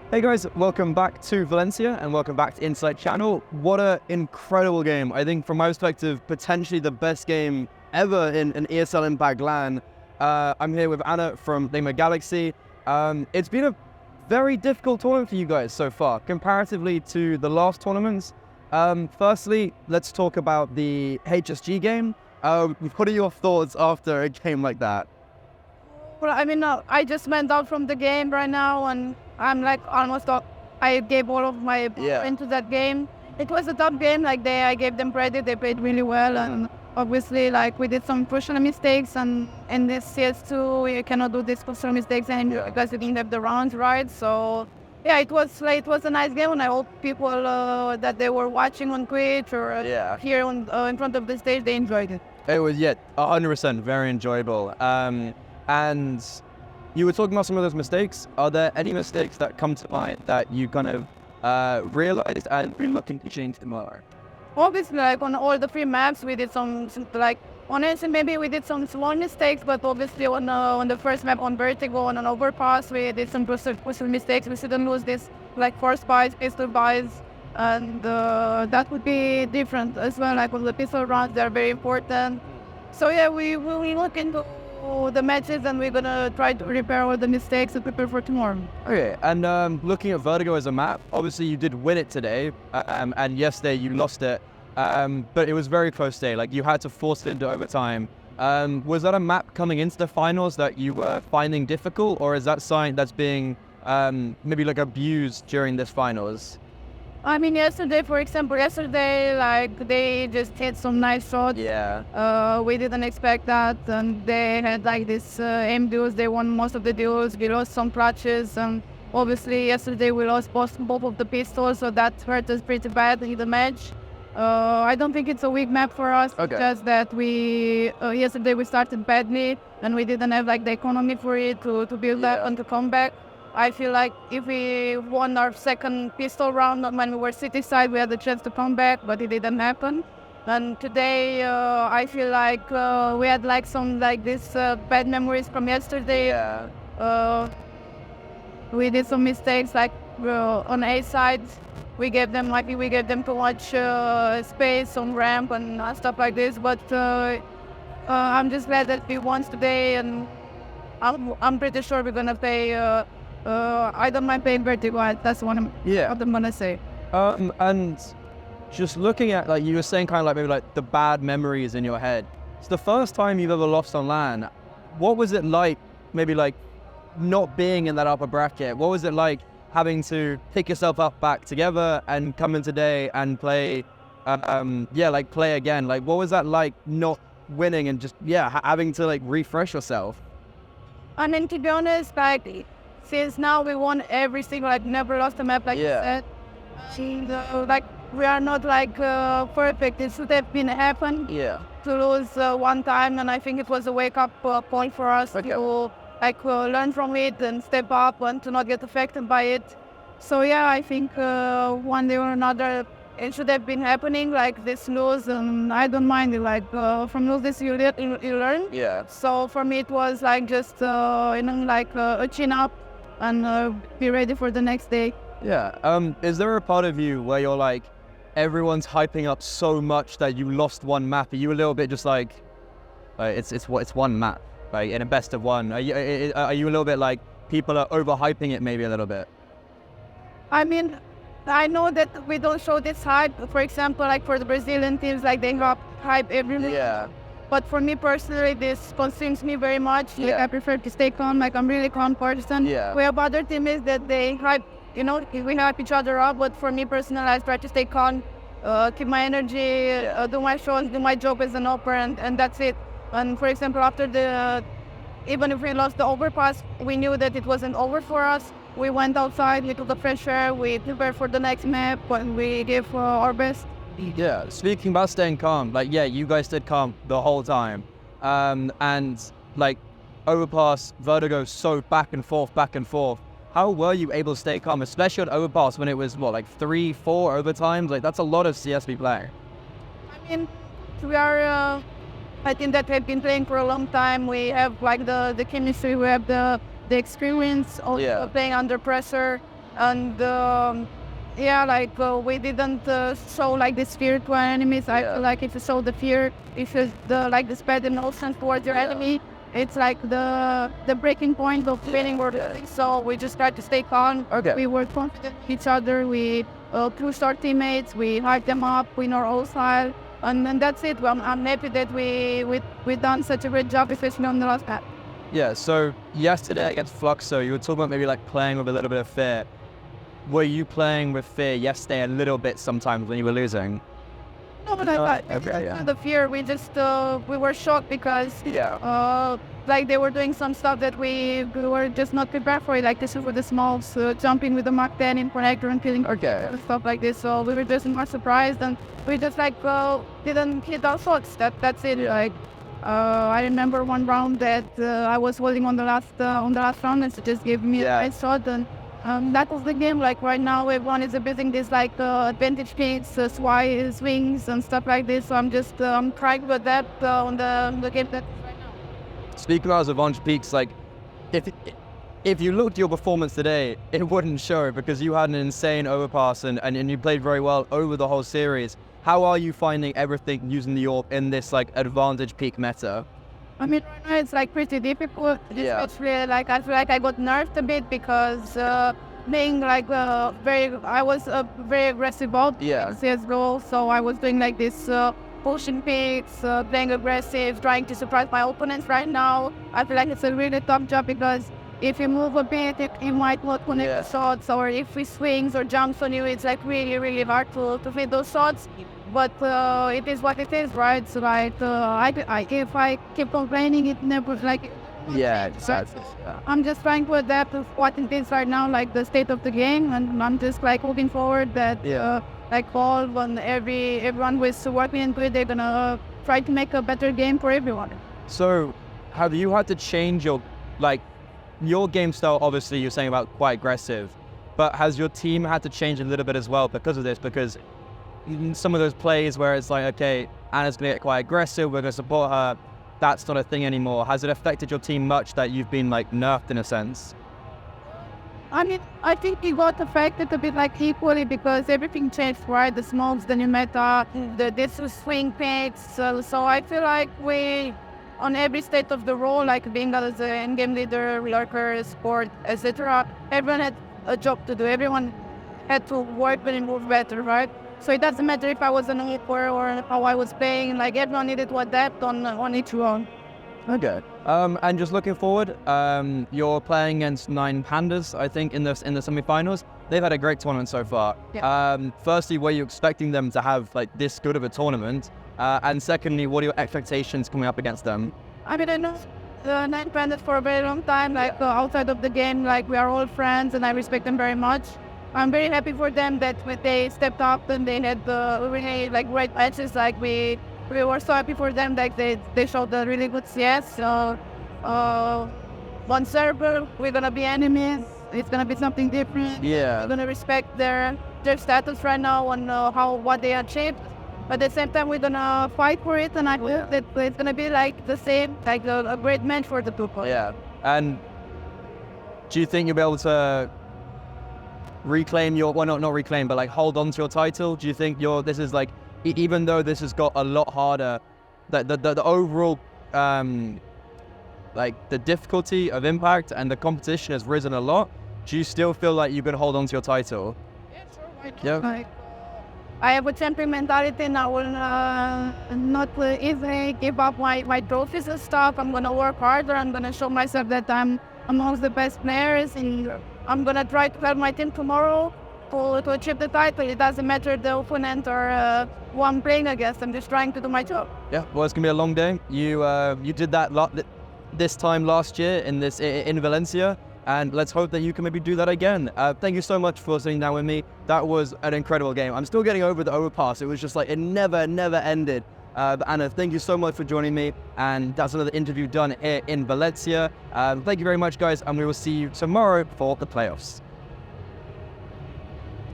Hey guys, welcome back to Valencia and welcome back to INSITE channel. What an incredible game. I think from my perspective, potentially the best game ever in an ESL Impact LAN. I'm here with ANa from Nigma Galaxy. It's been a very difficult tournament for you guys so far, comparatively to the last tournaments. Firstly, let's talk about the HSG game. What are your thoughts after a game like that? Well, I mean, I just went out from the game right now, and I'm like almost up. I gave all of my into that game. It was a tough game. I gave them credit. They played really well, and obviously, like we did some crucial mistakes. And in this CS2, you cannot do these crucial mistakes anymore because you didn't have the rounds right. So yeah, it was a nice game, and I hope people that they were watching on Twitch or here in front of the stage, they enjoyed it. It was 100% very enjoyable. And you were talking about some of those mistakes. Are there any mistakes that come to mind that you kind of realized and be looking to change tomorrow? Obviously, like on all the 3 maps, we did some like on NC maybe we did some small mistakes, but obviously on the first map on Vertigo on an overpass, we did some crucial mistakes. We shouldn't lose this like force buys, pistol buys, and that would be different as well. Like on the pistol rounds, they're very important. So yeah, we will look into the matches, and we're gonna try to repair all the mistakes and prepare for tomorrow. Okay, and looking at Vertigo as a map, obviously you did win it today, and yesterday you lost it, but it was very close today. Like you had to force it into overtime. Was that a map coming into the finals that you were finding difficult, or is that something that's being maybe like abused during this finals? I mean, yesterday, for example, like they just hit some nice shots. Yeah. We didn't expect that, and they had like this aim duels. They won most of the duels. We lost some clutches, and obviously yesterday we lost both of the pistols, so that hurt us pretty bad in the match. I don't think it's a weak map for us. Okay. Just that we yesterday we started badly, and we didn't have like the economy for it to build up and to come back. I feel like if we won our second pistol round when we were city side, we had the chance to come back, but it didn't happen. And today, I feel like we had like some like this bad memories from yesterday. Yeah. We did some mistakes like on A side. We gave them too much space on ramp and stuff like this. But I'm just glad that we won today, and I'm pretty sure we're gonna play. I don't mind playing Vertigo. That's what I'm gonna say. And just looking at, like you were saying, kind of like maybe like the bad memories in your head. It's the first time you've ever lost on LAN. What was it like, maybe like not being in that upper bracket? What was it like having to pick yourself up back together and come in today and play, like play again? Like what was that like not winning and just, having to like refresh yourself? I mean, to be honest, like, since now we won every single, like, never lost a map, like you said. And, like, we are not, like, perfect. It should have been happen to lose one time, and I think it was a wake-up point for us to, like, learn from it and step up and to not get affected by it. So, yeah, I think one day or another, it should have been happening, like this lose, and I don't mind it. Like from losses you learn. Yeah. So for me it was like just a chin up and be ready for the next day. Yeah. Is there a part of you where you're like, everyone's hyping up so much that you lost one map? Are you a little bit just like it's one map, like in a best of one? Are you a little bit like people are overhyping it maybe a little bit? I mean, I know that we don't show this hype. For example, like for the Brazilian teams, like they hype everything. Yeah. But for me personally, this consumes me very much. Like I prefer to stay calm. Like I'm really calm person. Yeah. We have other teammates that they hype. You know, we hype each other up. But for me personally, I try to stay calm, keep my energy, do my shows, do my job as an AWPer, and that's it. And for example, after even if we lost the overpass, we knew that it wasn't over for us. We went outside, we took the fresh air, we prepared for the next map, and we gave our best. Yeah, speaking about staying calm, like, you guys stayed calm the whole time. And, like, overpass, Vertigo, so back and forth. How were you able to stay calm, especially on overpass when it was, what, like 3-4 overtimes? Like, that's a lot of CSB playing. I mean, we are, I think that we've been playing for a long time. We have, like, the chemistry, we have the experience of playing under pressure. and yeah, like we didn't show like this fear to our enemies. I feel like if you show the fear, if you like the spread emotion towards your enemy, it's like the breaking point of winning or losing. So we just tried to stay calm. We were confident in each other. We pushed our teammates. We hyped them up in our own style, and then that's it. Well, I'm happy that we done such a great job, especially on the last map. Yeah. So yesterday against Fluxo, you were talking about maybe like playing with a little bit of fear. Were you playing with fear yesterday a little bit sometimes when you were losing? No, but the fear, we just we were shocked because like they were doing some stuff that we were just not prepared for it, like this with the smalls, jumping with the Mach 10 in connector and killing stuff like this. So we were just more surprised, and we just like didn't hit our shots. That's it. Like I remember one round that I was holding on the last round, and so just gave me a nice shot, and that was the game. Like right now, everyone is abusing this like advantage picks, swings and stuff like this. So I'm just trying to adapt on the game that right now. Speaking of advantage peaks, like if you looked at your performance today, it wouldn't show because you had an insane overpass and you played very well over the whole series. How are you finding everything using the AWP in this like advantage peak meta? I mean, right now it's like pretty difficult. Especially like I feel like I got nerfed a bit because being like I was very aggressive out in CS2, so I was doing like this pushing picks, playing aggressive, trying to surprise my opponents. Right now, I feel like it's a really tough job because if you move a bit, you might not connect the shots, or if he swings or jumps on you, it's like really hard to hit those shots. But it is what it is, right? So like, if I keep complaining, it never like. Exactly. I'm just trying to adapt to what it is right now, like the state of the game, and I'm just like looking forward that like all when everyone who is working into it, they're gonna try to make a better game for everyone. So, have you had to change your game style? Obviously, you're saying about quite aggressive, but has your team had to change a little bit as well because of this? Because some of those plays where it's like, okay, ANa's gonna get quite aggressive, we're gonna support her, that's not a thing anymore. Has it affected your team much that you've been like nerfed in a sense? I mean, I think it got affected a bit like equally because everything changed, right? The smokes, the new meta, this swing picks. So I feel like we, on every state of the role, like being as an in-game leader, lurker, support, etc., everyone had a job to do. Everyone had to work and move better, right? So it doesn't matter if I was an AWPer or how I was playing, like everyone needed to adapt on each role. Okay. And just looking forward, you're playing against 9 Pandas, I think, in the semi-finals. They've had a great tournament so far. Firstly, were you expecting them to have like this good of a tournament? And secondly, what are your expectations coming up against them? I mean, I know the 9 Pandas for a very long time, like outside of the game, like we are all friends and I respect them very much. I'm very happy for them that they stepped up and they had really like great matches. Like we were so happy for them that they showed a really good CS. So on server, we're gonna be enemies. It's gonna be something different. We're gonna respect their status right now on what they achieved. But at the same time, we're gonna fight for it, and I hope that it's gonna be like the same, like a great match for the people. Yeah. And do you think you'll be able to reclaim your, well, not reclaim, but like hold on to your title? Do you think this is like, even though this has got a lot harder, the overall like the difficulty of Impact and the competition has risen a lot, do you still feel like you can hold on to your title? Yeah, sure. I have a champion mentality and I will not easily give up my trophies and stuff. I'm gonna work harder. I'm gonna show myself that I'm amongst the best players, and I'm gonna try to help my team tomorrow to achieve the title. It doesn't matter the opponent or who I'm playing against. I'm just trying to do my job. Yeah, well, it's gonna be a long day. You did that this time last year in Valencia, and let's hope that you can maybe do that again. Thank you so much for sitting down with me. That was an incredible game. I'm still getting over the overpass. It was just like, it never ended. ANa, thank you so much for joining me, and that's another interview done here in Valencia. Thank you very much, guys, and we will see you tomorrow for the playoffs.